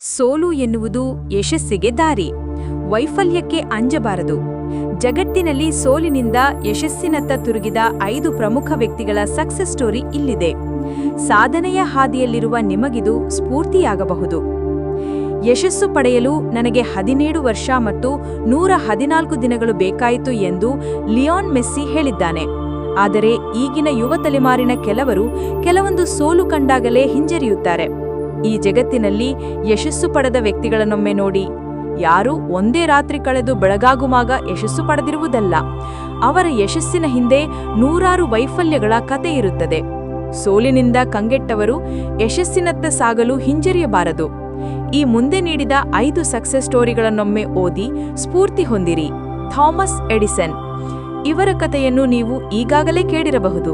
ಸೋಲು ಎನ್ನುವುದು ಯಶಸ್ಸಿಗೆ ದಾರಿ. ವೈಫಲ್ಯಕ್ಕೆ ಅಂಜಬಾರದು. ಜಗತ್ತಿನಲ್ಲಿ ಸೋಲಿನಿಂದ ಯಶಸ್ಸಿನತ್ತ ತಿರುಗಿದ 5 ಪ್ರಮುಖ ವ್ಯಕ್ತಿಗಳ ಸಕ್ಸಸ್ ಸ್ಟೋರಿ ಇಲ್ಲಿದೆ. ಸಾಧನೆಯ ಹಾದಿಯಲ್ಲಿರುವ ನಿಮಗಿದು ಸ್ಫೂರ್ತಿಯಾಗಬಹುದು. ಯಶಸ್ಸು ಪಡೆಯಲು ನನಗೆ 17 ವರ್ಷ ಮತ್ತು 114 ದಿನಗಳು ಬೇಕಾಯಿತು ಎಂದು ಲಿಯೋನ್ ಮೆಸ್ಸಿ ಹೇಳಿದ್ದಾನೆ. ಆದರೆ ಈಗಿನ ಯುವ ತಲೆಮಾರಿನ ಕೆಲವೊಂದು ಸೋಲು ಕಂಡಾಗಲೇ ಹಿಂಜರಿಯುತ್ತಾರೆ. ಈ ಜಗತ್ತಿನಲ್ಲಿ ಯಶಸ್ಸು ಪಡೆದ ವ್ಯಕ್ತಿಗಳನ್ನೊಮ್ಮೆ ನೋಡಿ. ಯಾರೂ ಒಂದೇ ರಾತ್ರಿ ಕಳೆದು ಬೆಳಗಾಗುವಾಗ ಯಶಸ್ಸು ಪಡೆದಿರುವುದಲ್ಲ. ಅವರ ಯಶಸ್ಸಿನ ಹಿಂದೆ ನೂರಾರು ವೈಫಲ್ಯಗಳ ಕತೆ ಇರುತ್ತದೆ. ಸೋಲಿನಿಂದ ಕಂಗೆಟ್ಟವರು ಯಶಸ್ಸಿನತ್ತ ಸಾಗಲು ಹಿಂಜರಿಯಬಾರದು. ಈ ಮುಂದೆ ನೀಡಿದ 5 ಸಕ್ಸಸ್ ಸ್ಟೋರಿಗಳನ್ನೊಮ್ಮೆ ಓದಿ ಸ್ಫೂರ್ತಿ ಹೊಂದಿರಿ. ಥಾಮಸ್ ಎಡಿಸನ್ ಇವರ ಕಥೆಯನ್ನು ನೀವು ಈಗಾಗಲೇ ಕೇಳಿರಬಹುದು.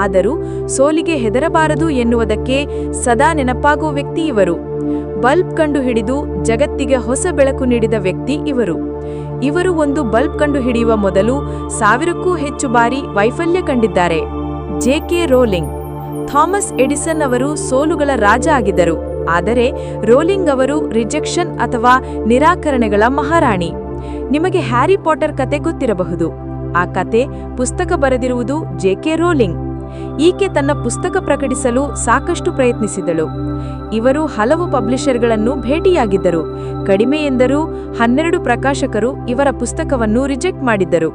ಆದರೂ ಸೋಲಿಗೆ ಹೆದರಬಾರದು ಎನ್ನುವುದಕ್ಕೆ ಸದಾ ನೆನಪಾಗುವ ವ್ಯಕ್ತಿ ಇವರು. ಬಲ್ಬ್ ಕಂಡುಹಿಡಿದು ಜಗತ್ತಿಗೆ ಹೊಸ ಬೆಳಕು ನೀಡಿದ ವ್ಯಕ್ತಿ ಇವರು ಒಂದು ಬಲ್ಬ್ ಕಂಡುಹಿಡಿಯುವ ಮೊದಲು 1000ಕ್ಕೂ ಹೆಚ್ಚು ಬಾರಿ ವೈಫಲ್ಯ ಕಂಡಿದ್ದಾರೆ. ಜೆ.ಕೆ. ರೋಲಿಂಗ್. ಥಾಮಸ್ ಎಡಿಸನ್ ಅವರು ಸೋಲುಗಳ ರಾಜ ಆಗಿದ್ದರು. ಆದರೆ ರೋಲಿಂಗ್ ಅವರು ರಿಜೆಕ್ಷನ್ ಅಥವಾ ನಿರಾಕರಣೆಗಳ ಮಹಾರಾಣಿ. ನಿಮಗೆ ಹ್ಯಾರಿ ಪಾಟರ್ ಕತೆ ಗೊತ್ತಿರಬಹುದು. ಆ ಕತೆ ಪುಸ್ತಕ ಬರೆದಿರುವುದು ಜೆ.ಕೆ. ರೋಲಿಂಗ್. ಈಕೆ ತನ್ನ ಪುಸ್ತಕ ಪ್ರಕಟಿಸಲು ಸಾಕಷ್ಟು ಪ್ರಯತ್ನಿಸಿದಳು. ಇವರು ಹಲವು ಪಬ್ಲಿಷರ್ಗಳನ್ನು ಭೇಟಿಯಾಗಿದ್ದರು. ಕಡಿಮೆ ಎಂದರೂ 12 ಪ್ರಕಾಶಕರು ಇವರ ಪುಸ್ತಕವನ್ನು ರಿಜೆಕ್ಟ್ ಮಾಡಿದ್ದರು.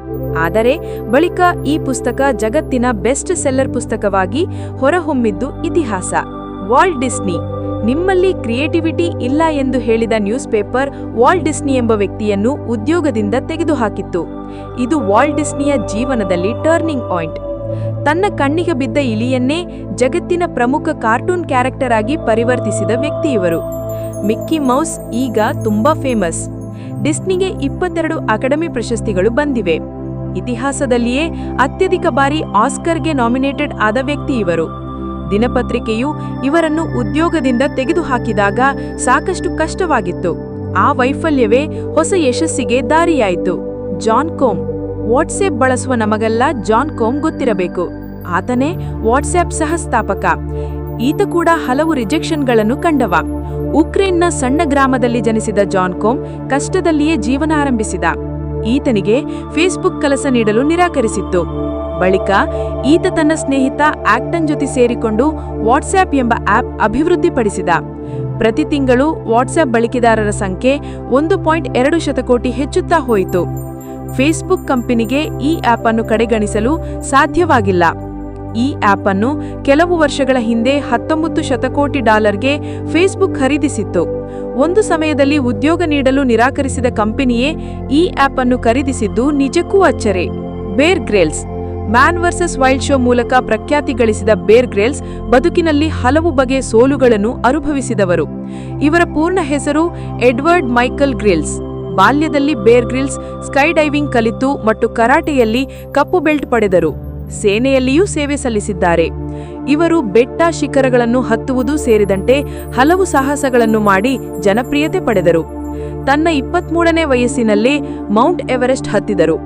ಆದರೆ ಬಳಿಕ ಈ ಪುಸ್ತಕ ಜಗತ್ತಿನ ಬೆಸ್ಟ್ ಸೆಲ್ಲರ್ ಪುಸ್ತಕವಾಗಿ ಹೊರಹೊಮ್ಮಿದ್ದು ಇತಿಹಾಸ. Walt Disney. ನಿಮ್ಮಲ್ಲಿ ಕ್ರಿಯೇಟಿವಿಟಿ ಇಲ್ಲ ಎಂದು ಹೇಳಿದ ನ್ಯೂಸ್ ಪೇಪರ್ ವಾಲ್ಟ್ ಡಿಸ್ನಿ ಎಂಬ ವ್ಯಕ್ತಿಯನ್ನು ಉದ್ಯೋಗದಿಂದ ತೆಗೆದುಹಾಕಿತ್ತು. ಇದು ವಾಲ್ಟ್ ಡಿಸ್ನಿಯ ಜೀವನದಲ್ಲಿ ಟರ್ನಿಂಗ್ ಪಾಯಿಂಟ್. ತನ್ನ ಕಣ್ಣಿಗೆ ಬಿದ್ದ ಇಲಿಯನ್ನೇ ಜಗತ್ತಿನ ಪ್ರಮುಖ ಕಾರ್ಟೂನ್ ಕ್ಯಾರೆಕ್ಟರ್ ಆಗಿ ಪರಿವರ್ತಿಸಿದ ವ್ಯಕ್ತಿ ಇವರು. ಮಿಕ್ಕಿ ಮೌಸ್ ಈಗ ತುಂಬಾ ಫೇಮಸ್. ಡಿಸ್ನಿಗೆ 22 ಅಕಾಡೆಮಿ ಪ್ರಶಸ್ತಿಗಳು ಬಂದಿವೆ. ಇತಿಹಾಸದಲ್ಲಿಯೇ ಅತ್ಯಧಿಕ ಬಾರಿ ಆಸ್ಕರ್ಗೆ ನಾಮಿನೇಟೆಡ್ ಆದ ವ್ಯಕ್ತಿ ಇವರು. ದಿನಪತ್ರಿಕೆಯು ಇವರನ್ನು ಉದ್ಯೋಗದಿಂದ ತೆಗೆದುಹಾಕಿದಾಗ ಸಾಕಷ್ಟು ಕಷ್ಟವಾಗಿತ್ತು. ಆ ವೈಫಲ್ಯವೇ ಹೊಸ ಯಶಸ್ಸಿಗೆ ದಾರಿಯಾಯಿತು. ಜಾನ್ ಕೋಮ್. ವಾಟ್ಸ್ಆಪ್ ಬಳಸುವ ನಮಗೆಲ್ಲ ಜಾನ್ ಕೋಮ್ ಗೊತ್ತಿರಬೇಕು. ಆತನೇ ವಾಟ್ಸ್ಆಪ್ ಸಹಸ್ಥಾಪಕ. ಈತ ಕೂಡ ಹಲವು ರಿಜೆಕ್ಷನ್ಗಳನ್ನು ಕಂಡವ. ಉಕ್ರೇನ್ನ ಸಣ್ಣ ಗ್ರಾಮದಲ್ಲಿ ಜನಿಸಿದ ಜಾನ್ ಕೋಮ್ ಕಷ್ಟದಲ್ಲಿಯೇ ಜೀವನ ಆರಂಭಿಸಿದ. ಈತನಿಗೆ ಫೇಸ್ಬುಕ್ ಕೆಲಸ ನೀಡಲು ನಿರಾಕರಿಸಿತ್ತು. ಬಳಿಕ ಈತ ತನ್ನ ಸ್ನೇಹಿತ ಆಕ್ಟನ್ ಜೊತೆ ಸೇರಿಕೊಂಡು ವಾಟ್ಸ್ಆಪ್ ಎಂಬ ಆಪ್ ಅಭಿವೃದ್ಧಿಪಡಿಸಿದ. ಪ್ರತಿ ತಿಂಗಳು ವಾಟ್ಸ್ಆಪ್ ಬಳಕೆದಾರರ ಸಂಖ್ಯೆ 1.2 ಶತಕೋಟಿ ಹೆಚ್ಚುತ್ತಾ ಹೋಯಿತು. ಫೇಸ್ಬುಕ್ ಕಂಪನಿಗೆ ಈ ಆಪ್ ಅನ್ನು ಕಡೆಗಣಿಸಲು ಸಾಧ್ಯವಾಗಿಲ್ಲ. ಈ ಆಪ್ ಅನ್ನು ಕೆಲವು ವರ್ಷಗಳ ಹಿಂದೆ $19 ಶತಕೋಟಿ ಫೇಸ್ಬುಕ್ ಖರೀದಿಸಿತ್ತು. ಒಂದು ಸಮಯದಲ್ಲಿ ಉದ್ಯೋಗ ನೀಡಲು ನಿರಾಕರಿಸಿದ ಕಂಪನಿಯೇ ಈ ಆಪ್ ಅನ್ನು ಖರೀದಿಸಿದ್ದು ನಿಜಕ್ಕೂ ಅಚ್ಚರಿ. Bear Grylls. Man Versus Wild show ಮೂಲಕ ಪ್ರಖ್ಯಾತಿ ಗಳಿಸಿದ ಬೇರ್ ಗ್ರಿಲ್ಸ್ ಬದುಕಿನಲ್ಲಿ ಹಲವು ಬಗೆಯ ಸೋಲುಗಳನ್ನು ಅನುಭವಿಸಿದವರು. ಇವರ ಪೂರ್ಣ ಹೆಸರು ಎಡ್ವರ್ಡ್ ಮೈಕಲ್ ಗ್ರಿಲ್ಸ್. ಬಾಲ್ಯದಲ್ಲಿ ಬೇರ್ ಗ್ರಿಲ್ಸ್ ಸ್ಕೈ ಡೈವಿಂಗ್ ಕಲಿತು ಮತ್ತು ಕರಾಟೆಯಲ್ಲಿ ಕಪ್ಪು ಬೆಲ್ಟ್ ಪಡೆದರು. ಸೇನೆಯಲ್ಲಿಯೂ ಸೇವೆ ಸಲ್ಲಿಸಿದ್ದಾರೆ. ಇವರು ಬೆಟ್ಟ ಶಿಖರಗಳನ್ನು ಹತ್ತುವುದು ಸೇರಿದಂತೆ ಹಲವು ಸಾಹಸಗಳನ್ನು ಮಾಡಿ ಜನಪ್ರಿಯತೆ ಪಡೆದರು. ತನ್ನ 23ನೇ ವಯಸ್ಸಿನಲ್ಲೇ ಮೌಂಟ್ ಎವರೆಸ್ಟ್ ಹತ್ತಿದರು.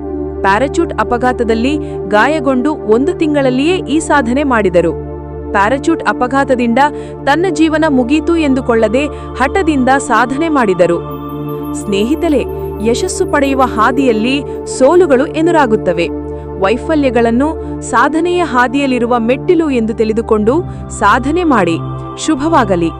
ಪ್ಯಾರಾಚೂಟ್ ಅಪಘಾತದಲ್ಲಿ ಗಾಯಗೊಂಡು 1 ತಿಂಗಳಲ್ಲಿಯೇ ಈ ಸಾಧನೆ ಮಾಡಿದರು. ಪ್ಯಾರಾಚೂಟ್ ಅಪಘಾತದಿಂದ ತನ್ನ ಜೀವನ ಮುಗೀತು ಎಂದುಕೊಳ್ಳದೆ ಹಠದಿಂದ ಸಾಧನೆ ಮಾಡಿದರು. ಸ್ನೇಹಿತರೆ, ಯಶಸ್ಸು ಪಡೆಯುವ ಹಾದಿಯಲ್ಲಿ ಸೋಲುಗಳು ಎದುರಾಗುತ್ತವೆ. ವೈಫಲ್ಯಗಳನ್ನು ಸಾಧನೆಯ ಹಾದಿಯಲ್ಲಿರುವ ಮೆಟ್ಟಿಲು ಎಂದು ತಿಳಿದುಕೊಂಡು ಸಾಧನೆ ಮಾಡಿ. ಶುಭವಾಗಲಿ.